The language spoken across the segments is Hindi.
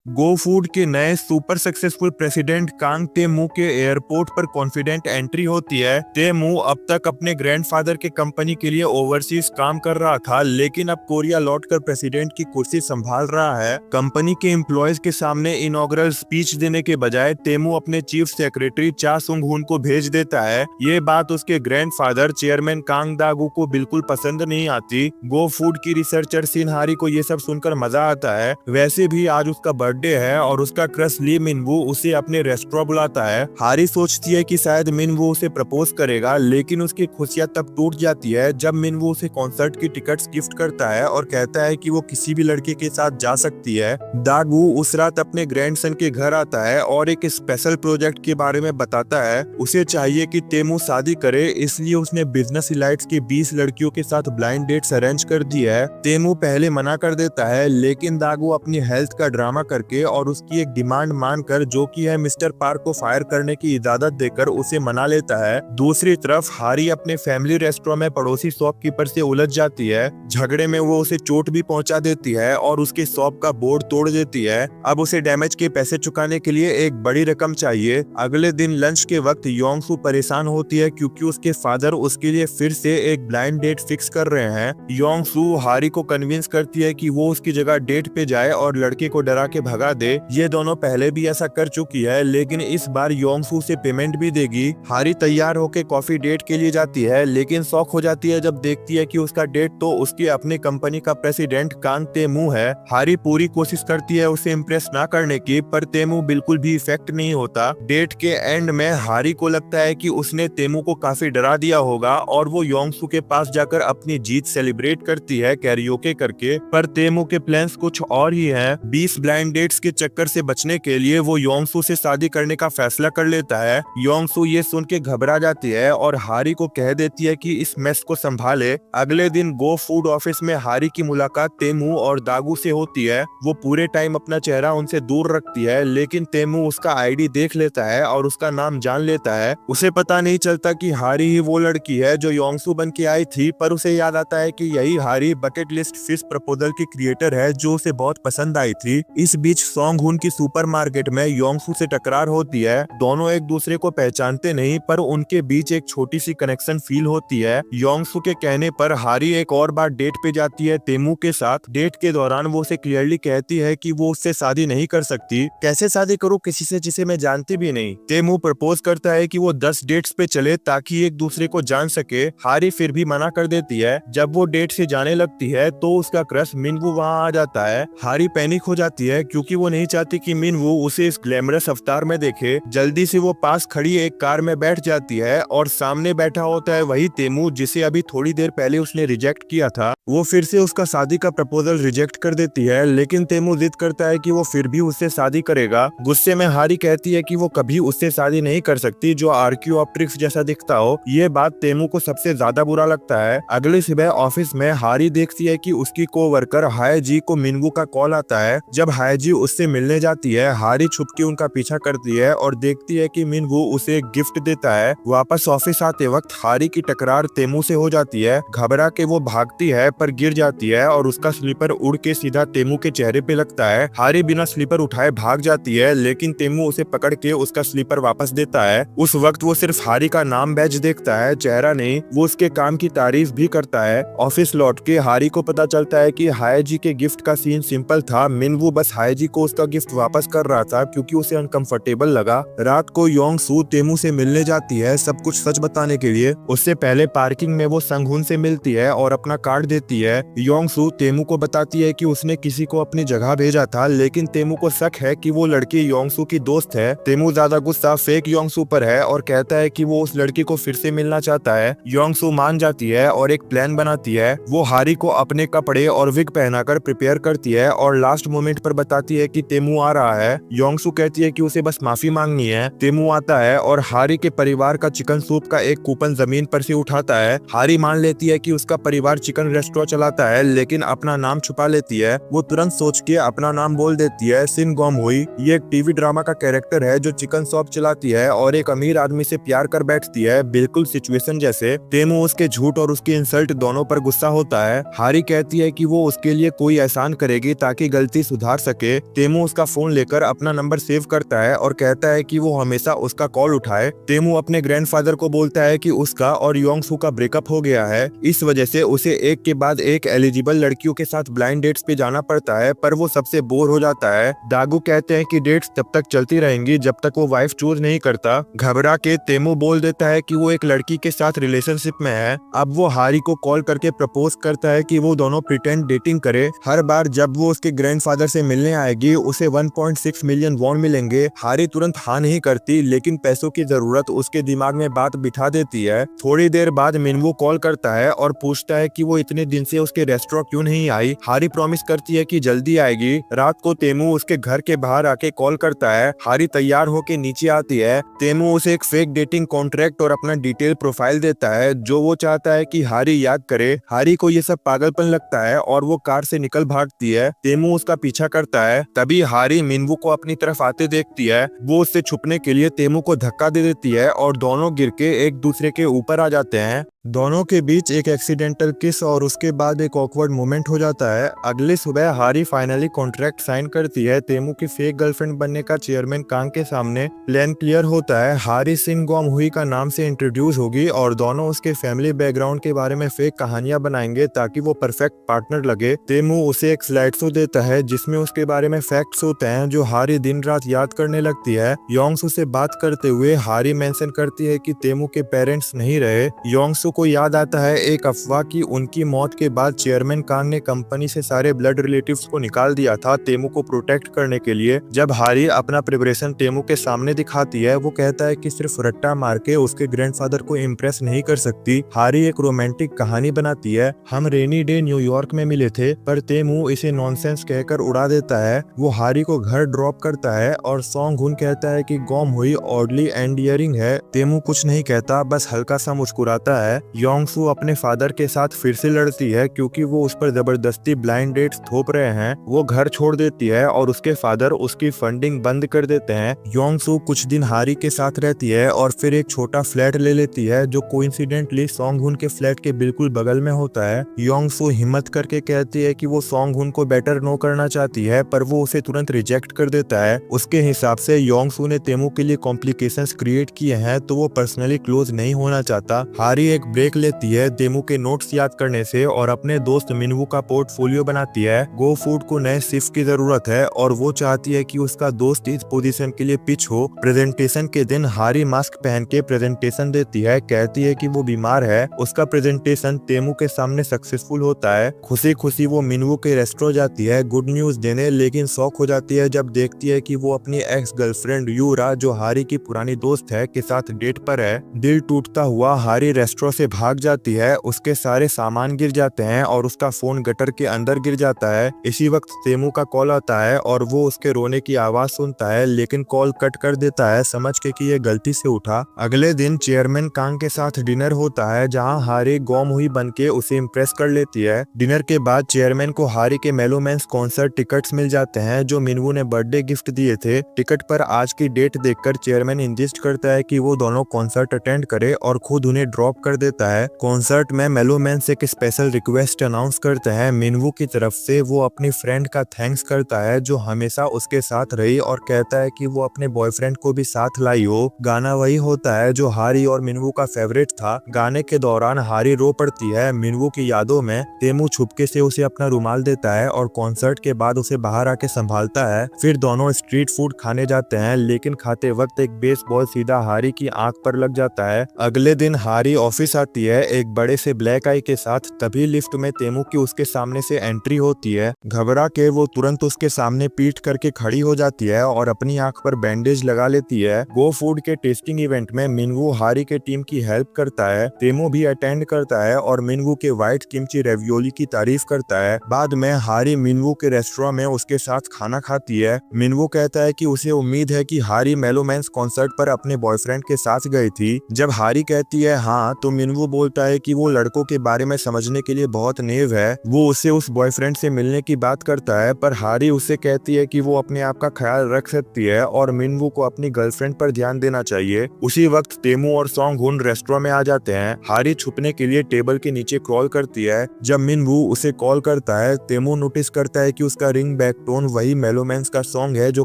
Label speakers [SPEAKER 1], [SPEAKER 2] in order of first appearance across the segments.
[SPEAKER 1] गो फूड के नए super successful president Kang Temu के एयरपोर्ट पर कॉन्फिडेंट एंट्री होती है। टेमू अब तक अपने ग्रैंडफादर के कंपनी के लिए ओवरसीज काम कर रहा था, लेकिन अब कोरिया लौटकर प्रेसिडेंट की कुर्सी संभाल रहा है। कंपनी के एम्प्लॉयज के सामने इनॉग्रल स्पीच देने के बजाय टेमू अपने चीफ सेक्रेटरी चा सुंग हुन को भेज देता है। ये बात उसके ग्रैंडफादर चेयरमैन कांग दागू को बिल्कुल पसंद नहीं आती। गो फूड की रिसर्चर सिन हारी को ये सब सुनकर मजा आता है। वैसे भी आज उसका बर्थडे है और उसका क्रश ली मिनवू उसे अपने रेस्टोरेंट बुलाता है। हारी सोचती है कि शायद मिनवू उसे प्रपोज करेगा, लेकिन उसकी खुशियां तब टूट जाती है जब मिनवू उसे कॉन्सर्ट की टिकट्स गिफ्ट करता है और कहता है कि वो किसी भी लड़के के साथ जा सकती है। दागू उस रात अपने ग्रैंडसन के घर आता है और एक स्पेशल प्रोजेक्ट के बारे में बताता है। उसे चाहिए कि टेमू शादी करे, इसलिए उसने बिजनेस इलाइट्स की 20 लड़कियों के साथ ब्लाइंड डेट्स अरेंज कर दी है। टेमू पहले मना कर देता है, लेकिन दागू अपनी हेल्थ का ड्रामा करके और उसकी एक डिमांड मानकर, जो कि है मिस्टर पार्क को फायर करने की इजाजत देकर, उसे मना लेता है। दूसरी तरफ हारी अपने फैमिली रेस्टोरेंट में पड़ोसी शॉपकीपर से उलझ जाती है। झगड़े में वो उसे चोट भी पहुंचा देती है और उसके शॉप का बोर्ड तोड़ देती है। अब उसे डैमेज के पैसे चुकाने के लिए एक बड़ी रकम चाहिए। अगले दिन लंच के वक्त योंगसू परेशान होती है क्योंकि उसके फादर उसके लिए फिर से एक ब्लाइंड डेट फिक्स कर रहे हैं। योंगसू हारी को कन्विंस करती है कि वो उसकी जगह डेट पे जाए और लड़के को डरा के भगा दे। ये दोनों पहले भी ऐसा कर चुकी है, लेकिन इस बार योंगसू से पेमेंट भी देगी। हारी तैयार होकर कॉफी डेट के लिए जाती है, लेकिन शॉक हो जाती है जब देखती है कि उसका डेट तो उसकी अपनी कंपनी का प्रेसिडेंट कांग टेमू है। हारी पूरी कोशिश करती है उसे इम्प्रेस ना करने की, पर टेमू बिल्कुल भी इफेक्ट नहीं होता। डेट के एंड में हारी को लगता है कि उसने टेमू को काफी डरा दिया होगा और वो योंगसू के पास जाकर अपनी जीत सेलिब्रेट करती है कैरियोके करके। पर टेमू के प्लान्स कुछ और ही हैं। 20 ब्लाइंड डेट्स के चक्कर से बचने के लिए वो योंगसू से शादी करने का फैसला कर लेता है। योंगसू ये सुन के घबरा जाती है और हारी को कह देती है कि इस मेस को संभाले। अगले दिन गो फूड ऑफिस में हारी की मुलाकात टेमू और दागू से होती है। वो पूरे टाइम अपना चेहरा उनसे दूर रखती है, लेकिन टेमू उसका आईडी देख लेता है और उसका नाम जान लेता है। उसे पता नहीं चलता कि हारी ही वो लड़की है जो योंगसू बन के आई थी, पर उसे याद आता है कि यही हारी बकेट लिस्ट फिश प्रपोजल की क्रिएटर है जो उसे बहुत पसंद आई थी। इस बीच सोंग हुन की सुपरमार्केट में योंगसू से टकरार होती है। दोनों एक दूसरे को पहचानते नहीं, पर उनके बीच एक छोटी सी कनेक्शन फील होती है। योंगसू के कहने पर हारी एक और बार डेट पे जाती है टेमू के साथ। डेट के दौरान वो उसे क्लियरली कहती है कि वो उससे शादी नहीं कर सकती। कैसे शादी करूं किसी से जिसे मैं जानती भी नहीं। टेमू प्रपोज करता है कि वो 10 डेट्स पे चले ताकि एक दूसरे को जान सके। हारी फिर भी मना कर देती है। जब वो डेट से जाने लगती है तो उसका क्रश मिनवू वहाँ आ जाता है। हारी पैनिक हो जाती है क्योंकि वो नहीं चाहती कि मिनवू उसे इस ग्लैमरस अवतार में देखे। जल्दी से वो पास खड़ी एक कार में बैठ जाती है और सामने बैठा होता है वही टेमू जिसे अभी थोड़ी देर पहले उसने रिजेक्ट किया था। वो फिर से उसका शादी का प्रपोजल रिजेक्ट कर देती है, लेकिन टेमू जिद करता है कि वो फिर भी उससे शादी करेगा। गुस्से में हारी कहती है कि वो कभी उससे शादी नहीं कर सकती जो आर्कियोप्ट्रिक्स जैसा दिखता हो। ये बात टेमू को सबसे ज्यादा बुरा लगता है। अगली सुबह ऑफिस में हारी देखती है कि उसकी कोवर्कर हाय जी को मिनवू का कॉल आता है। जब हाय जी उससे मिलने जाती है, हारी छुप के उनका पीछा करती है और देखती है कि मिनवू उसे एक गिफ्ट देता है। वापस ऑफिस आते वक्त हारी की टकरार टेमू से हो जाती है। घबरा के वो भागती है पर गिर जाती है और उसका स्लीपर उड़ के सीधा टेमू के चेहरे पे लगता है। हारी बिना स्लीपर उठाए भाग जाती है, लेकिन टेमू उसे पकड़ के उसका स्लीपर वापस देता है। उस वक्त वो सिर्फ हारी का नाम बैज देखता है, चेहरा नहीं। वो उसके काम की तारीफ भी करता है। ऑफिस लौट के हारी को पता चलता है कि हाय जी के गिफ्ट का सीन सिंपल था। मिनवू बस हाय जी को उसका गिफ्ट वापस कर रहा था क्योंकि उसे अनकंफर्टेबल लगा। रात को योंगसू टेमू से मिलने जाती है सब कुछ सच बताने के लिए। उससे पहले पार्किंग में वो संगहुन से मिलती है और अपना कार्ड देती है। योंगसू टेमू को बताती है कि उसने किसी को अपनी जगह भेजा था, लेकिन टेमू को शक है कि वो लड़की योंगसू की दोस्त है। टेमू ज्यादा गुस्सा फेक योंगसू पर है और कहता है कि वो उस लड़की को फिर से मिलना चाहता है। योंगसू मान जाती है और एक प्लान बनाती है। वो हारी को अपने कपड़े और विग पहनाकर प्रिपेयर करती है और लास्ट मोमेंट पर बताती है कि टेमू आ रहा है। योंगसू कहती है कि उसे बस माफी मांगनी है। टेमू आता है और हारी के परिवार का चिकन सूप का एक कूपन जमीन पर से उठाता है। हारी मान लेती है कि उसका परिवार चिकन रेस्टोरेंट रेस्टोरेंट चलाता है लेकिन अपना नाम छुपा लेती है। वो तुरंत सोच के अपना नाम बोल देती है, सिन गॉम हुई। ये एक टीवी ड्रामा का कैरेक्टर है जो चिकन शॉप चलाती है और एक अमीर आदमी से प्यार कर बैठती है, बिल्कुल सिचुएशन जैसे। तेमू उसके झूठ और उसकी इंसल्ट दोनों पर गुस्सा होता है। हारी कहती है कि वो उसके लिए कोई एहसान करेगी ताकि गलती सुधार सके। तेमू उसका फोन लेकर अपना नंबर सेव करता है और कहता है कि वो हमेशा उसका कॉल उठाए। तेमू अपने ग्रैंडफादर को बोलता है कि उसका और योंगसू का ब्रेकअप हो गया है, इस वजह से उसे एक के बाद एक एलिजिबल लड़कियों के साथ ब्लाइंड डेट्स पे जाना पड़ता है, पर वो सबसे बोर हो जाता है। दागू कहते हैं कि डेट्स तब तक चलती रहेंगी जब तक वो वाइफ चूज नहीं करता। घबरा के तेमू बोल देता है कि वो एक लड़की के साथ रिलेशनशिप में है। अब वो हारी को कॉल करके प्रपोज करता है कि वो दोनों प्रिटेंड डेटिंग करे। हर बार जब वो उसके ग्रैंडफादर से मिलने आएगी उसे 1.6 मिलियन वॉन मिलेंगे। हारी तुरंत हाँ नहीं करती, लेकिन पैसों की जरूरत उसके दिमाग में बात बिठा देती है। थोड़ी देर बाद मिनवू कॉल करता है और पूछता है कि वो इतने दिन से उसके रेस्टोरेंट क्यों नहीं आई। हारी प्रॉमिस करती है कि जल्दी आएगी। रात को तेमू उसके घर के बाहर आके कॉल करता है। हारी तैयार होके नीचे आती है। तेमू उसे एक फेक डेटिंग कॉन्ट्रैक्ट और अपना डिटेल प्रोफाइल देता है जो वो चाहता है कि हारी याद करे। हारी को ये सब पागलपन लगता है और वो कार से निकल भागती है। तेमू उसका पीछा करता है। तभी हारी मिनवू को अपनी तरफ आते देखती है। वो उससे छुपने के लिए तेमू को धक्का दे देती है और दोनों गिर के एक दूसरे के ऊपर आ जाते हैं। दोनों के बीच एक एक्सीडेंटल किस और उसके बाद एक ऑकवर्ड मोमेंट हो जाता है। अगली सुबह हारी फाइनली कॉन्ट्रैक्ट साइन करती है। तेमू की फेक गर्लफ्रेंड बनने का चेयरमैन कांग के सामने प्लान क्लियर होता है। हारी सिन गॉम हुई का नाम से इंट्रोड्यूस होगी और दोनों उसके फैमिली बैकग्राउंड के बारे में फेक कहानियां बनाएंगे ताकि वो परफेक्ट पार्टनर लगे। तेमू उसे एक स्लाइड शो देता है जिसमें उसके बारे में फैक्ट्स होते हैं जो हारी दिन रात याद करने लगती है। योंगसू से बात करते हुए हारी मेंशन करती है कि तेमू के पेरेंट्स नहीं रहे। योंगसू को याद आता है एक अफवाह की उनकी मौत के बाद चेयरमैन कांग ने कंपनी से सारे ब्लड रिलेटिव्स को निकाल दिया था तेमू को प्रोटेक्ट करने के लिए। जब हारी अपना प्रिपरेशन तेमू के सामने दिखाती है वो कहता है कि सिर्फ रट्टा मार के उसके ग्रैंडफादर को इम्प्रेस नहीं कर सकती। हारी एक रोमांटिक कहानी बनाती है, हम रेनी डे न्यूयॉर्क में मिले थे, पर तेमू इसे नॉनसेंस कहकर उड़ा देता है। वो हारी को घर ड्रॉप करता है और सॉन्ग हुन कहता है कि गॉम हुई ऑडली एंडियरिंग है। तेमू कुछ नहीं कहता, बस हल्का सा मुस्कुराता है। योंगसू अपने फादर के साथ फिर से लड़ती है क्योंकि वो उस पर जबरदस्ती ब्लाइंड डेट्स थोप रहे हैं। वो घर छोड़ देती है और उसके फादर उसकी फंडिंग बंद कर देते हैं। योंगसू कुछ दिन हारी के साथ रहती है और फिर एक छोटा फ्लैट ले लेती है जो कोइंसिडेंटली सॉन्ग हुन के फ्लैट के बिल्कुल बगल में होता है। योंगसू हिम्मत करके कहती है कि वो सॉन्ग हुन को बेटर नो करना चाहती है, पर वो उसे तुरंत रिजेक्ट कर देता है। उसके हिसाब से योंगसू ने तेमू के लिए कॉम्प्लिकेशंस क्रिएट किए हैं तो वो पर्सनली क्लोज नहीं होना चाहता। हारी एक ब्रेक लेती है तेमू के नोट्स याद करने से और अपने दोस्त मिनवू का पोर्टफोलियो बनाती है। गो फूड को नए शिफ्ट की जरूरत है और वो चाहती है कि उसका दोस्त इस पोजीशन के लिए पिच हो। प्रेजेंटेशन के दिन हारी मास्क पहन के प्रेजेंटेशन देती है, कहती है कि वो बीमार है। उसका प्रेजेंटेशन तेमू के सामने सक्सेसफुल होता है। खुशी खुशी वो मिनवू के रेस्टोरेंट जाती है गुड न्यूज देने, लेकिन शॉक हो जाती है जब देखती है कि वो अपनी एक्स गर्लफ्रेंड यूरा, जो हारी की पुरानी दोस्त है, के साथ डेट पर है। दिल टूटता हुआ हारी रेस्टोरेंट से भाग जाती है। उसके सारे सामान गिर जाते हैं और उसका फोन गटर के अंदर गिर जाता है। इसी वक्त तेमू का कॉल आता है और वो उसके रोने की आवाज सुनता है, लेकिन कॉल कट कर देता है समझ के कि ये गलती से उठा। अगले दिन चेयरमैन कांग के साथ डिनर होता है जहां हारी गॉम हुई बन के उसे इम्प्रेस कर लेती है। डिनर के बाद चेयरमैन को हारी के मेलोमैन्स कॉन्सर्ट टिकट्स मिल जाते हैं जो मिनवू ने बर्थडे गिफ्ट दिए थे। टिकट पर आज की डेट देखकर चेयरमैन इंसिस्ट करता है कि वो दोनों कॉन्सर्ट अटेंड करे और खुद उन्हें ड्रॉप कर देता है। कॉन्सर्ट में मेलोमैन्स एक स्पेशल रिक्वेस्ट अनाउंस करते हैं मिनवू की तरफ से। वो अपनी फ्रेंड का थैंक्स करता है जो हमेशा उसके साथ रही और कहता है कि वो अपने बॉयफ्रेंड को भी साथ लाई हो। गाना वही होता है जो हारी और मिनवू का फेवरेट था। गाने के दौरान हारी रो पड़ती है मिनवू की यादों में। तेमू छुपके से उसे अपना रुमाल देता है और कॉन्सर्ट के बाद उसे बाहर आके संभालता है। फिर दोनों स्ट्रीट फूड खाने जाते हैं, लेकिन खाते वक्त एक बेसबॉल सीधा हारी की आंख पर लग जाता है। अगले दिन हारी ऑफिस आती है एक बड़े से ब्लैक आई के साथ। तभी लिफ्ट में तेमू की उसके सामने से एंट्री होती है। घबरा के वो तुरंत उसके सामने पीठ करके खड़ी हो जाती है और अपनी आंख पर बैंडेज लगा लेती है। गो फूड के टेस्टिंग इवेंट में मिनवू हारी के टीम की हेल्प करता है। तेमू भी अटेंड करता है और मिनवू के व्हाइट किमची रेवियोली की तारीफ करता है। बाद में हारी मिनवू के रेस्टोरेंट में उसके साथ खाना खाती है। मिनवू कहता है कि उसे उम्मीद है कि हारी मेलोमैन्स कॉन्सर्ट पर अपने बॉयफ्रेंड के साथ गई थी। जब हारी कहती है हाँ, तो मिनवू बोलता है कि वो लड़कों के बारे में समझने के लिए बहुत नेव है। वो उसे उस बॉयफ्रेंड से मिलने की बात करता है, पर हारी उसे कहती है कि वो अपने आप का ख्याल रख सकती है और मिनवू को अपनी गर्लफ्रेंड पर ध्यान देना चाहिए। उसी वक्त तेमू और सॉन्ग हुन रेस्टोरेंट में आ जाते हैं। हारी छुपने के लिए टेबल के नीचे क्रॉल करती है। जब मिनवू उसे कॉल करता है, तेमू नोटिस करता है कि उसका रिंग बैक टोन वही मेलोमैन्स का सॉन्ग है जो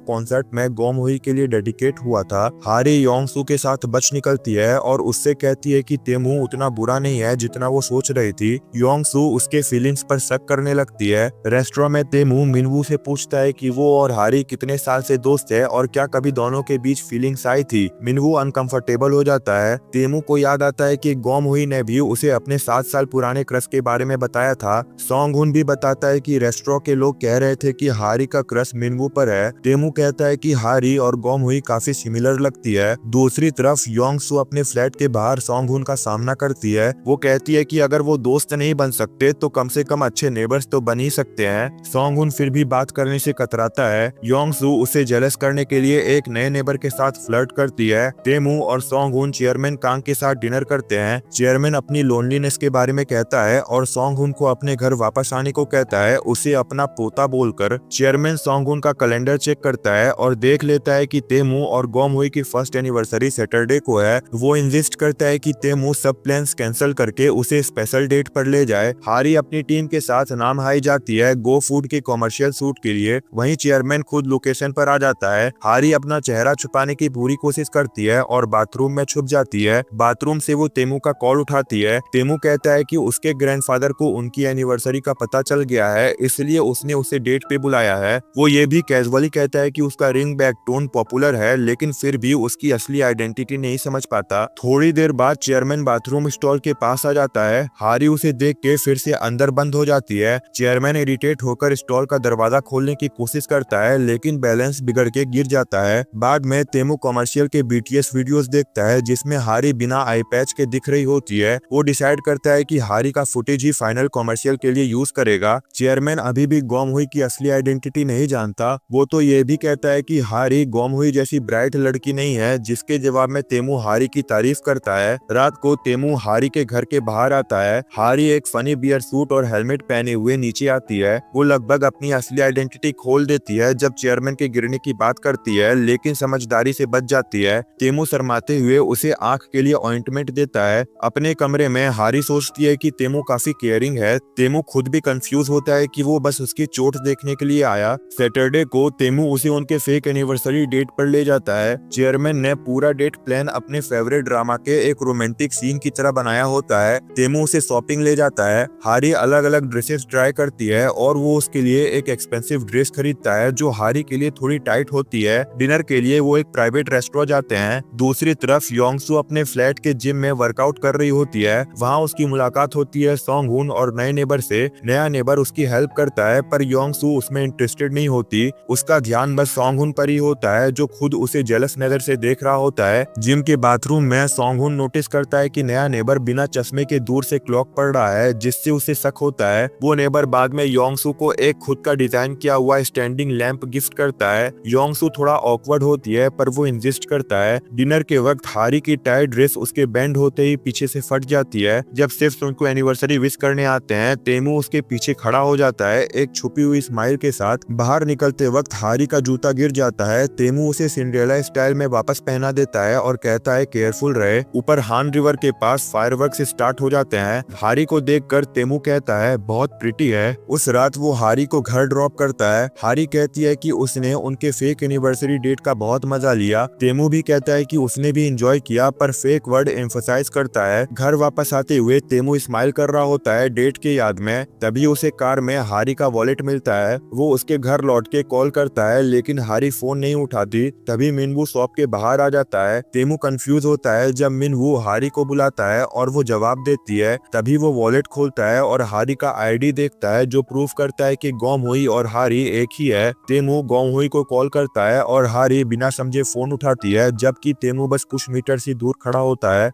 [SPEAKER 1] कॉन्सर्ट में गोम हुई के लिए डेडिकेट हुआ था। हारी योंग सू के साथ बच निकलती है और उससे कहती है कि तेमू उतना बुरा नहीं है जितना वो सोच रही थी। योंग सू उसके फीलिंग्स पर शक करने लगती है। रेस्टोरेंट में तेमू मिनवू से पूछता है कि वो और हारी कितने साल से दोस्त है और क्या कभी दोनों के बीच फीलिंग्स आई थी। मिनवू अनकंफर्टेबल हो जाता है। तेमू को याद आता है कि गोम हुई ने भी उसे अपने 7 साल पुराने क्रश के बारे में बताया था। सॉन्ग हुन भी बताता है कि रेस्टोरेंट के लोग कह रहे थे कि हारी का क्रश मिनवू पर है। तेमू कहता है कि हारी और गोम हुई काफी सिमिलर लगती है। दूसरी तरफ योंग सू अपने फ्लैट के बाहर सॉन्ग हुन का सामना करती है। वो कहती है कि अगर वो दोस्त नहीं बन सकते तो कम से कम अच्छे नेबर्स तो बन ही सकते हैं। सॉन्ग हुन फिर भी बात करने से कतराता है। योंग सू उसे जेलस करने के लिए एक नए नेबर के साथ फ्लर्ट करती है। तेमू और सॉन्ग हुन चेयरमैन कांग के साथ डिनर करते हैं। चेयरमैन अपनी लोनलीनेस के बारे में कहता है और सॉन्ग हुन को अपने घर वापस आने को कहता है, उसे अपना पोता बोलकर। चेयरमैन सॉन्ग हुन का कैलेंडर चेक करता है और देख लेता है कि तेमू और गोम हुई की फर्स्ट एनिवर्सरी सैटरडे को है। वो इंसिस्ट करता है कि तेमू सब प्लान्स कैंसिल करके उसे स्पेशल डेट पर ले जाए। हारी अपनी टीम के साथ नाम हाई जाती है गो फूड के कमर्शियल शूट के लिए। वहीं चेयरमैन खुद लोकेशन पर आ जाता है। हारी अपना चेहरा छुपाने की पूरी कोशिश करती है और बाथरूम में छुप जाती है। बाथरूम से वो तेमू का कॉल उठाती है। तेमू कहता है कि उसके ग्रैंडफादर को उनकी एनिवर्सरी का पता चल गया है, इसलिए उसने उसे डेट पे बुलाया है। वो ये भी कैजुअली कहता है कि उसका रिंग बैक टोन पॉपुलर है, लेकिन फिर भी उसकी असली आइडेंटिटी नहीं समझ पाता। थोड़ी देर बाद चेयरमैन बाथरूम स्टॉल के पास आ जाता है। हारी उसे देख के फिर से अंदर बंद हो जाती है। चेयरमैन इरिटेट होकर स्टॉल का दरवाजा खोलने की कोशिश करता है, लेकिन बैलेंस बिगड़ के गिर जाता है। बाद में तेमू कमर्शियल के बीटीएस वीडियोस देखता है जिसमें हारी बिना आई पैच के दिख रही होती है। वो डिसाइड करता है कि हारी का फुटेज ही फाइनल कमर्शियल के लिए यूज करेगा। चेयरमैन अभी भी गोम हुई की असली आइडेंटिटी नहीं जानता। वो तो ये भी कहता है कि हारी गोम हुई जैसी ब्राइट लड़की नहीं है, जिसके जवाब में तेमू हारी की तारीफ करता है। रात को तेमू हारी के घर के बाहर आता है। हारी एक फनी बियर सूट और हेलमेट पहने हुए नीचे आती है। वो लगभग अपनी असली आइडेंटिटी खोल देती है जब चेयरमैन के गिरने की बात करती है, लेकिन समझदारी से बच जाती है। तेमू शर्माते हुए उसे आंख के लिए ऑइंटमेंट देता है। अपने कमरे में हारी सोचती है कि तेमू काफी केयरिंग है। तेमू खुद भी कंफ्यूज होता है कि वो बस उसकी चोट देखने के लिए आया। सैटरडे को तेमू उसे उनके फेक एनिवर्सरी डेट पर ले जाता है। चेयरमैन ने पूरा डेट प्लान अपने फेवरेट ड्रामा के एक रोमांटिक सीन की तरह बनाया होता है। तेमू उसे शॉपिंग ले जाता है। हारी अलग अलग ड्रेसेस ट्राई करती है और वो उसके लिए एक एक्सपेंसिव ड्रेस खरीदता है जो हारी के लिए थोड़ी टाइट होती है। डिनर के लिए वो एक प्राइवेट रेस्टोरेंट जाते हैं। दूसरी तरफ योंग सू अपने फ्लैट के जिम में वर्कआउट कर रही होती है। वहाँ उसकी मुलाकात होती है सॉन्ग हुन और नए नेबर से। नया नेबर उसकी हेल्प करता है, पर योंग सू उसमें इंटरेस्टेड नहीं होती। उसका ध्यान बस सॉन्ग हुन पर ही होता है जो खुद उसे जेलस नजर से देख रहा होता है। जिम के बाथरूम में सॉन्ग हुन नोटिस करता है कि नया नेबर बिना चश्मे के दूर से क्लॉक पढ़ रहा है, जिससे उसे शक होता है। वो नेबर बाद में योंग सू को एक खुद का डिजाइन किया हुआ स्टैंडिंग लैंप गिफ्ट करता है। योंग सू थोड़ा ऑकवर्ड होती है, पर वो इंसिस्ट करता है। डिनर के वक्त हारी की टाई ड्रेस उसके बैंड होते ही पीछे से फट जाती है। जब सिर्फ उनको एनिवर्सरी विश करने आते हैं, तेमू उसके पीछे खड़ा हो जाता है एक छुपी हुई स्माइल के साथ। बाहर निकलते वक्त हारी का जूता गिर जाता है। तेमू उसे सिंड्रेला स्टाइल में वापस पहना देता है और कहता है केयरफुल रहे। ऊपर हान रिवर के पास फायरवर्क्स स्टार्ट हो जाते हैं। हारी को देखकर तेमू कहता है बहुत प्रिटी है। उस रात वो हारी को घर ड्रॉप करता है। हारी कहती है कि उसने उनके फेक एनिवर्सरी डेट का बहुत मजा लिया। तेमू भी कहता है कि उसने भी एंजॉय किया, पर फेक वर्ड एम्फसाइज करता है। घर वापस आते हुए तेमू स्माइल कर रहा होता है डेट के याद में। तभी उसे कार में हारी का वॉलेट मिलता है। वो उसके घर लौट के कॉल करता है, लेकिन हारी फोन नहीं उठाती। तभी मिनवू शॉप के बाहर आ जाता है। तेमू कंफ्यूज होता है जब मिनवू हारी को बुलाता है और वो जवाब देती है। तभी वो वॉलेट खोलता है और हारी का आईडी देखता है जो प्रूफ करता है कि गोम हुई और हारी एक ही है। तेमू गोम हुई को कॉल करता है और हारी बिना समझे फोन उठाती है, जबकि तेमू बस कुछ मीटर से दूर खड़ा होता है।